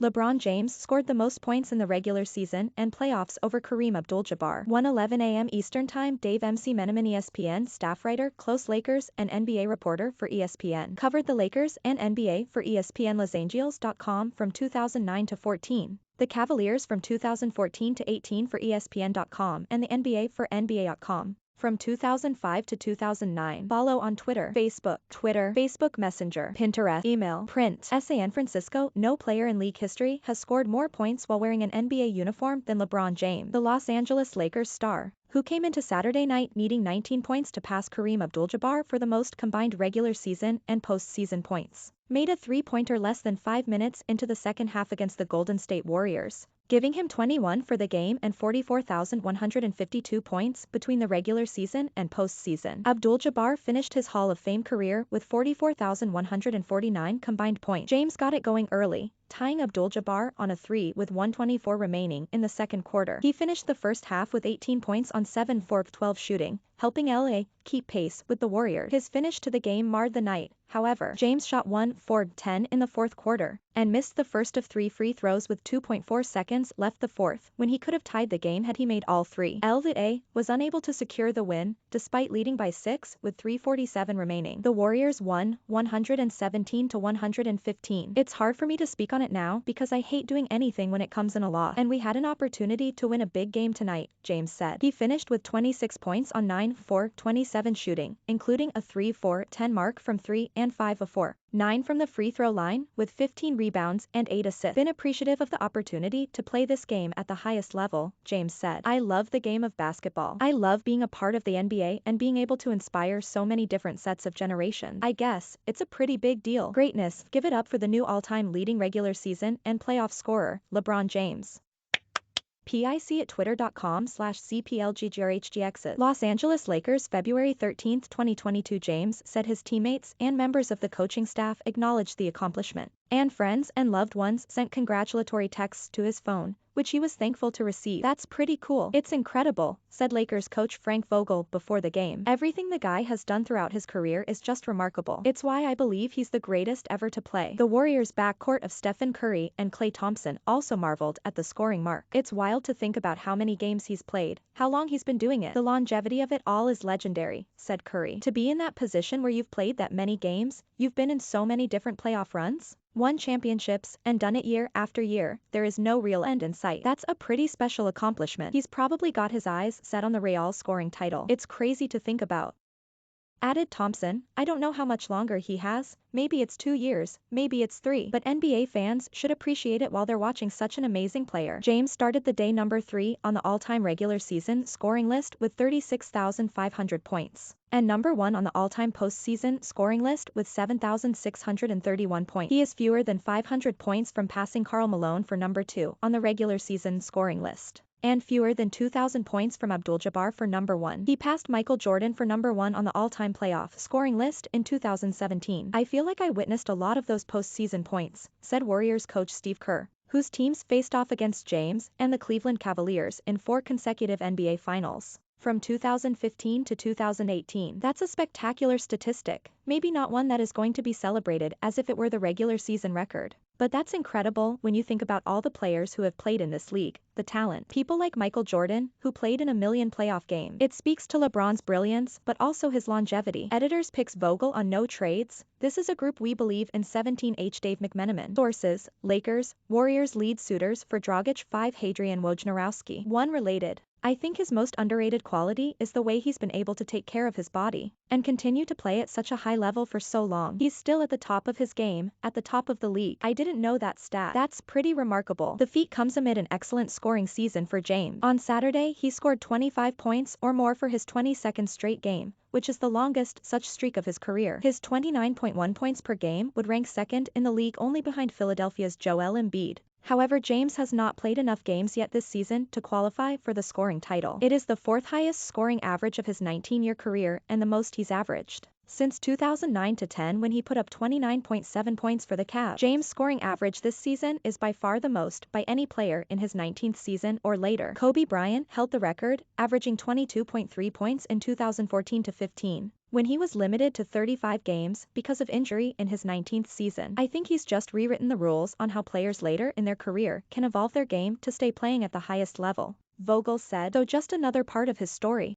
LeBron James scored the most points in the regular season and playoffs over Karim Abdul-Jabbar. 1:11 a.m. Eastern Time. Dave MC Meneman, ESPN staff writer, close Lakers and NBA reporter for ESPN. Covered the Lakers and NBA for ESPN LosAngeles.com from 2009 to 14. The Cavaliers from 2014 to 18 for ESPN.com and the NBA for NBA.com. From 2005 to 2009. Follow on Twitter, Facebook Messenger, Pinterest, email, print. San Francisco, no player in league history has scored more points while wearing an NBA uniform than LeBron James. The Los Angeles Lakers star, who came into Saturday night needing 19 points to pass Karim Abdul-Jabbar for the most combined regular season and postseason points, made a three-pointer less than 5 minutes into the second half against the Golden State Warriors, giving him 21 for the game and 44,152 points between the regular season and postseason. Abdul-Jabbar finished his Hall of Fame career with 44,149 combined points. James got it going early, tying Abdul-Jabbar on a 3 with 1:24 remaining in the second quarter. He finished the first half with 18 points on 7 for 12 shooting, helping LA keep pace with the Warriors. His finish to the game marred the night, however. James shot 1 for 10 in the fourth quarter and missed the first of 3 free throws with 2.4 seconds left the fourth, when he could have tied the game had he made all 3. LA was unable to secure the win, despite leading by 6 with 3:47 remaining. The Warriors won 117-115. It's hard for me to speak on it now because I hate doing anything when it comes in a loss, and we had an opportunity to win a big game tonight, James said. He finished with 26 points on 9 for 27 shooting, including a 3 for 10 mark from 3 and 5 for 9 from the free throw line, with 15 rebounds and 8 assists. Been appreciative of the opportunity to play this game at the highest level, James said. I love the game of basketball. I love being a part of the NBA and being able to inspire so many different sets of generations. I guess it's a pretty big deal. Greatness. Give it up for the new all-time leading regular season and playoff scorer, LeBron James. PIC at twitter.com/CPLGGRHGXs. Los Angeles Lakers, February 13, 2022. James said his teammates and members of the coaching staff acknowledged the accomplishment, and friends and loved ones sent congratulatory texts to his phone, which he was thankful to receive. That's pretty cool. It's incredible, said Lakers coach Frank Vogel before the game. Everything the guy has done throughout his career is just remarkable. It's why I believe he's the greatest ever to play. The Warriors' backcourt of Stephen Curry and Klay Thompson also marveled at the scoring mark. It's wild to think about how many games he's played, how long he's been doing it. The longevity of it all is legendary, said Curry. To be in that position where you've played that many games, you've been in so many different playoff runs, won championships, and done it year after year, there is no real end in sight. That's a pretty special accomplishment. He's probably got his eyes set on the Real scoring title. It's crazy to think about, added Thompson. I don't know how much longer he has, maybe it's 2 years, maybe it's 3, but NBA fans should appreciate it while they're watching such an amazing player. James started the day number 3 on the all-time regular season scoring list with 36,500 points, and number 1 on the all-time postseason scoring list with 7,631 points. He is fewer than 500 points from passing Karl Malone for number 2 on the regular season scoring list, and fewer than 2,000 points from Abdul-Jabbar for number 1. He passed Michael Jordan for number 1 on the all-time playoff scoring list in 2017. I feel like I witnessed a lot of those postseason points, said Warriors coach Steve Kerr, whose teams faced off against James and the Cleveland Cavaliers in 4 consecutive NBA Finals from 2015 to 2018. That's a spectacular statistic, maybe not one that is going to be celebrated as if it were the regular season record, but that's incredible when you think about all the players who have played in this league, the talent. People like Michael Jordan, who played in a million playoff games. It speaks to LeBron's brilliance, but also his longevity. Editors picks Vogel on no trades. This is a group we believe in. 17H Dave McMenamin. Sources, Lakers, Warriors lead suitors for Dragic. 5 Hadrian Wojnarowski. 1 related. I think his most underrated quality is the way he's been able to take care of his body and continue to play at such a high level for so long. He's still at the top of his game, at the top of the league. I didn't know that stat. That's pretty remarkable. The feat comes amid an excellent scoring season for James. On Saturday, he scored 25 points or more for his 22nd straight game, which is the longest such streak of his career. His 29.1 points per game would rank second in the league, only behind Philadelphia's Joel Embiid. However, James has not played enough games yet this season to qualify for the scoring title. It is the 4th highest scoring average of his 19-year career and the most he's averaged since 2009-10 when he put up 29.7 points for the Cavs. James' scoring average this season is by far the most by any player in his 19th season or later. Kobe Bryant held the record, averaging 22.3 points in 2014-15. when he was limited to 35 games because of injury in his 19th season. I think he's just rewritten the rules on how players later in their career can evolve their game to stay playing at the highest level, Vogel said, though just another part of his story.